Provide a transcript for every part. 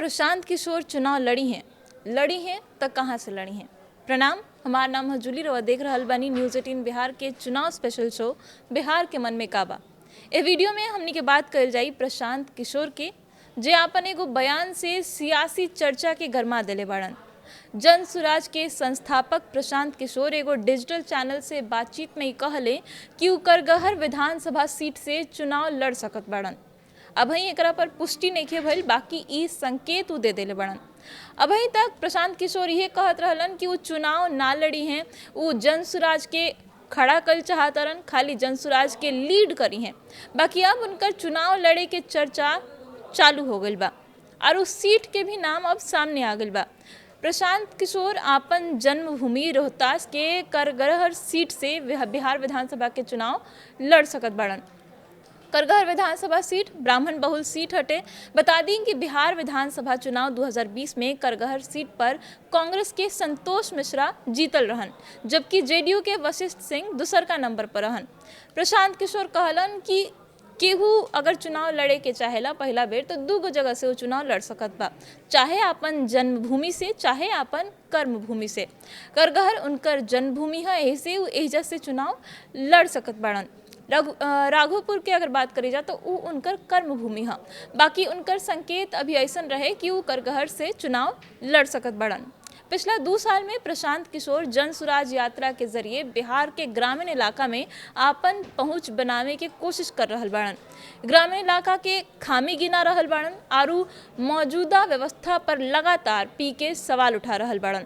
प्रशांत किशोर चुनाव लड़ी हैं तो कहाँ से लड़ी हैं। प्रणाम, हमारा नाम है जूली रवा, देख रहल बानी न्यूज़ 18 बिहार के चुनाव स्पेशल शो बिहार के मन में काबा। ए वीडियो में हमनी के बात कल जाई प्रशांत किशोर के, जे आपन एगो बयान से सियासी चर्चा के गरमा देले बाड़न। जन सुराज के संस्थापक प्रशांत किशोर एगो डिजिटल चैनल से बातचीत में कहले कि उ करगहर विधानसभा सीट से चुनाव लड़ सकत बाड़न। अभी एकरा पर पुष्टि नहीं भइल, बाकी ई संकेत उ दे देले बड़न। अभी तक प्रशांत किशोर ये कहत रहलन कि वो चुनाव ना लड़ी हैं, वो जनसुराज के खड़ा कल चाहतरन, खाली जनसुराज के लीड करी हैं। बाकी अब उनकर चुनाव लड़े के चर्चा चालू हो गई बा और उस सीट के भी नाम अब सामने आ गई बा। प्रशांत किशोर आपन जन्मभूमि रोहतास के करगहर सीट से बिहार विधानसभा के चुनाव लड़ सकत बाड़न। करगहर विधानसभा सीट ब्राह्मण बहुल सीट हटे। बता दी कि बिहार विधानसभा चुनाव 2020 में करगहर सीट पर कांग्रेस के संतोष मिश्रा जीतल रहन, जबकि जेडीयू के वशिष्ठ सिंह दूसर का नंबर पर रहन। प्रशांत किशोर कहलन कि केहू अगर चुनाव लड़े के चाहेला पहला बेर तो दूगो जगह से वो चुनाव लड़ सकत बा, चाहे अपन जन्मभूमि से चाहे अपन कर्मभूमि से। करगहर उनकर जन्मभूमि है, ऐसे एजा से चुनाव लड़ सकत बाड़न। राघोपुर के अगर बात करी जा तो वो उनकर कर्मभूमि है, बाकी उनकर संकेत अभी ऐसा रहे कि वो करगहर से चुनाव लड़ सकत बड़न। पिछला 2 साल में प्रशांत किशोर जनसुराज यात्रा के जरिए बिहार के ग्रामीण इलाका में आपन पहुंच बनावे के कोशिश कर रहल बाड़न। ग्रामीण इलाका के खामी गिना रहल बाड़न और मौजूदा व्यवस्था पर लगातार पी के सवाल उठा रहल बाड़न।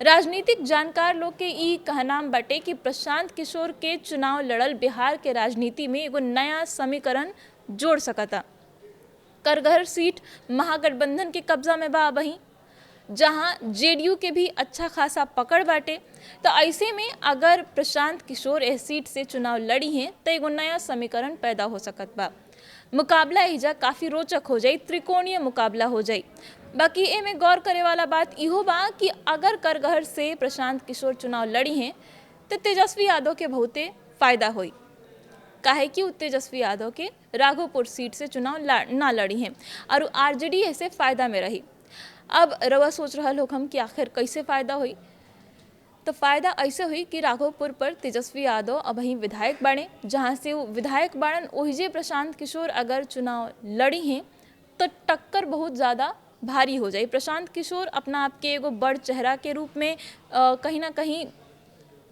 राजनीतिक जानकार लोग के ई कहनाम बाटे कि प्रशांत किशोर के चुनाव लड़ल बिहार के राजनीति में एगो नया समीकरण जोड़ सकता। करगहर सीट महागठबंधन के कब्जा में बा वहीं, जहां जेडीयू के भी अच्छा खासा पकड़ बाटे। तो ऐसे में अगर प्रशांत किशोर इस सीट से चुनाव लड़ी हैं तो एगो नया समीकरण पैदा हो सकत बा। मुकाबला एजा काफ़ी रोचक हो जाई, त्रिकोणीय मुकाबला हो जाई। बाकी ए में गौर करे वाला बात इहो बा कि अगर करगहर से प्रशांत किशोर चुनाव लड़ी हैं तो तेजस्वी यादव के बहुते फायदा होई, काहे कि तेजस्वी यादव के राघोपुर सीट से चुनाव ना लड़ी हैं और आरजेडी ऐसे फायदा में रही। अब रवा सोच रहा लोग हम कि आखिर कैसे फायदा हुई, तो फायदा ऐसे हुई कि राघोपुर पर तेजस्वी यादव अब ही विधायक बाड़े, जहाँ से वो विधायक बाड़न ओहिजे प्रशांत किशोर अगर चुनाव लड़ी हैं तो टक्कर बहुत ज़्यादा भारी हो जाए। प्रशांत किशोर अपना आप के एगो बड़ चेहरा के रूप में कहीं ना कहीं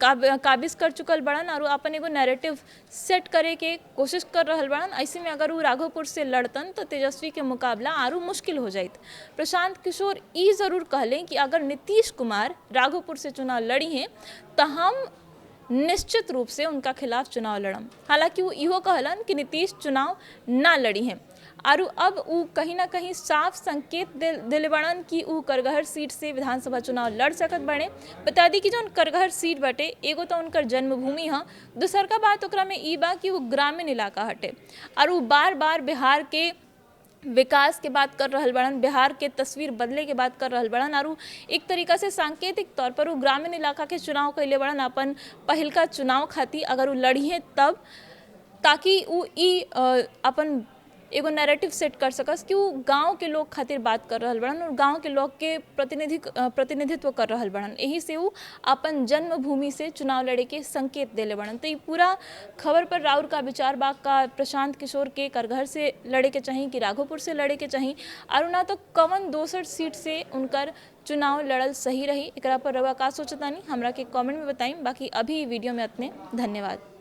काबिज कर चुकल बड़न और अपन एगो नैरेटिव सेट करे के कोशिश कर रहल बड़न। ऐसे में अगर वो राघोपुर से लड़तन तो तेजस्वी के मुकाबला आरू मुश्किल हो जाइत। प्रशांत किशोर ई ज़रूर कहलें कि अगर नीतीश कुमार राघोपुर से चुनाव लड़ी हैं तो हम निश्चित रूप से उनका खिलाफ चुनाव लड़म। हालांकि वो इहो कहलन कि नीतीश चुनाव ना लड़ी हैं और अब वो कहीं ना कहीं साफ संकेत दिले बड़न कि वो करगहर सीट से विधानसभा चुनाव लड़ सकत बड़े। बता दी कि जो करगहर सीट बाटे एगो तो उनकर जन्मभूमि है, दूसर का बात ओकरा में ई बा कि वो ग्रामीण इलाका हटे और वो बार बार बिहार के विकास के बात कर रहल बड़न, बिहार के तस्वीर बदले के बात कर रहल बड़न और एक तरीका से सांकेतिक तौर पर वो ग्रामीण इलाका के चुनाव कैले बड़न अपन पहिल का चुनाव खातिर अगर वो लड़ी हैं तब, ताकि वो ई अपन एगो नैरेटिव सेट कर सकस कि वो गांव के लोग खातिर बात कर रहल बड़न और गांव के लोग के प्रतिनिधित्व कर रहल बड़न। यही से वो अपन जन्मभूमि से चुनाव लड़े के संकेत देले बड़न। तो ये पूरा खबर पर राउर का विचार बा का प्रशांत किशोर के करगहर से लड़े के चाहिए कि राघोपुर से लड़े के चाहिए और ना तो कवन दोसर सीट से उनकर चुनाव लड़ल सही रही। एकरा पर रवा का सोचतानी हमरा के कमेंट में बताई। बाकी अभी वीडियो में इतने, धन्यवाद।